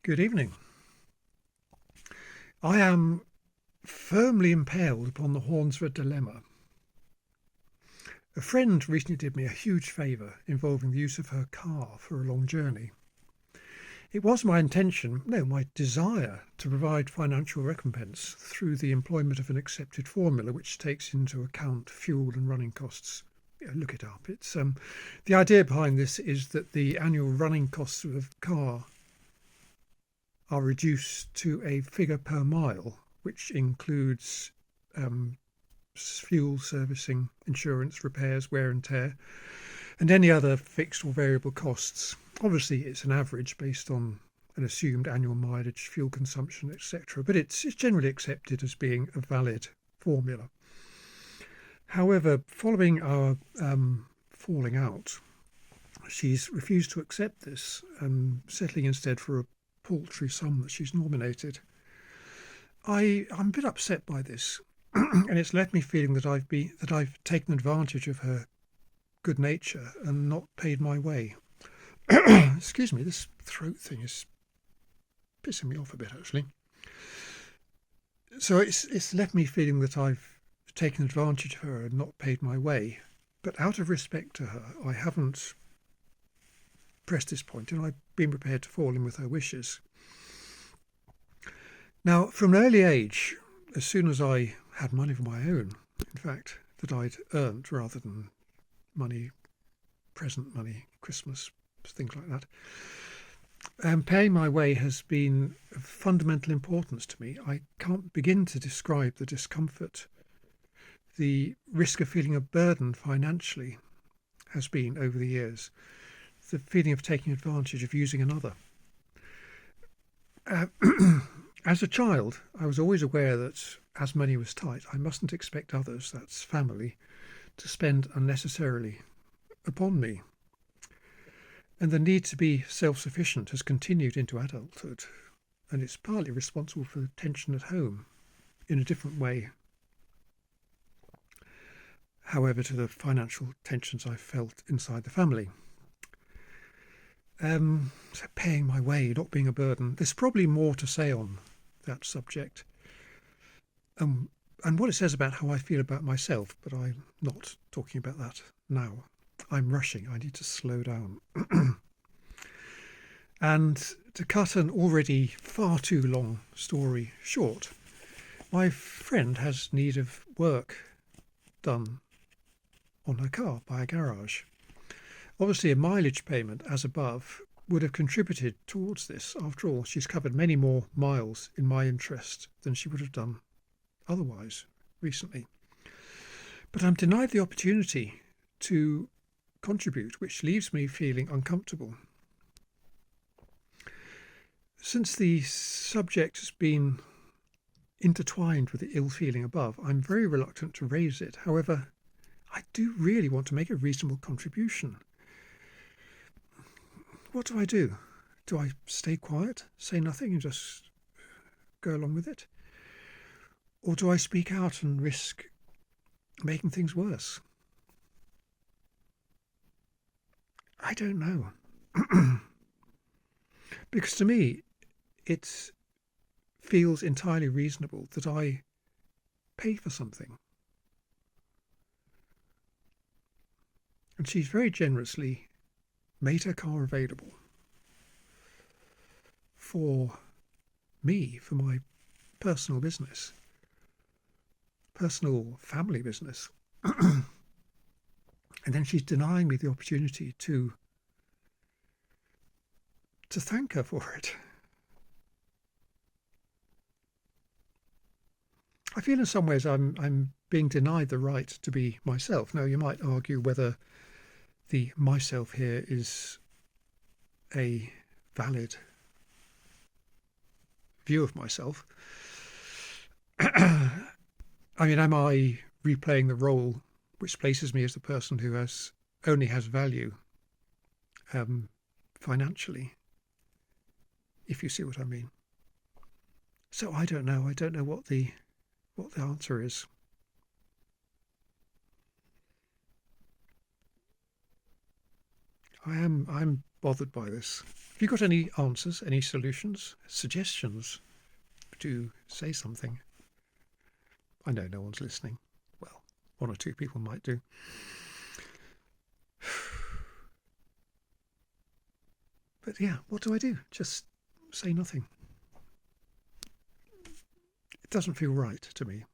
Good evening. I am firmly impaled upon the horns of a dilemma. A friend recently did me a huge favour involving the use of her car for a long journey. It was my intention, no, my desire, to provide financial recompense through the employment of an accepted formula which takes into account fuel and running costs. Look it up. It's the idea behind this is that the annual running costs of a car are reduced to a figure per mile, which includes fuel, servicing, insurance, repairs, wear and tear, and any other fixed or variable costs. Obviously, it's an average based on an assumed annual mileage, fuel consumption, etc., but it's generally accepted as being a valid formula. However, following our falling out, she's refused to accept this, settling instead for a paltry sum that she's nominated. I'm a bit upset by this, and it's left me feeling that I've taken advantage of her good nature and not paid my way. Excuse me, this throat thing is pissing me off a bit, actually. So it's left me feeling that I've taken advantage of her and not paid my way. But out of respect to her, I haven't pressed this point, and I've been prepared to fall in with her wishes. Now, from an early age, as soon as I had money of my own, in fact, that I'd earned rather than money, present money, Christmas, things like that, paying my way has been of fundamental importance to me. I can't begin to describe the discomfort, the risk of feeling a burden financially has been over the years, the feeling of taking advantage of using another. As a child, I was always aware that as money was tight, I mustn't expect others, that's family, to spend unnecessarily upon me. And the need to be self-sufficient has continued into adulthood, and it's partly responsible for the tension at home in a different way, however, to the financial tensions I felt inside the family. So paying my way, not being a burden. There's probably more to say on that subject, and what it says about how I feel about myself, but I'm not talking about that now. I'm rushing. I need to slow down. And to cut an already far too long story short, my friend has need of work done on her car by a garage. Obviously, a mileage payment, as above, would have contributed towards this. After all, she's covered many more miles in my interest than she would have done otherwise recently. But I'm denied the opportunity to contribute, which leaves me feeling uncomfortable. Since the subject has been intertwined with the ill feeling above, I'm very reluctant to raise it. However, I do really want to make a reasonable contribution. What do I do? Do I stay quiet, say nothing, and just go along with it? Or do I speak out and risk making things worse? I don't know. Because to me, it feels entirely reasonable that I pay for something. And she's very generously made her car available for me, for my personal business, personal family business. And then she's denying me the opportunity to thank her for it. I feel in some ways I'm being denied the right to be myself. Now, you might argue whether the myself here is a valid view of myself. I mean, am I replaying the role which places me as the person who only has value financially, if you see what I mean? So I don't know. I don't know what the answer is. I'm bothered by this. Have you got any answers, any solutions, suggestions? Do say something. I know no one's listening. Well, one or two people might do. But yeah, what do I do? Just say nothing. It doesn't feel right to me.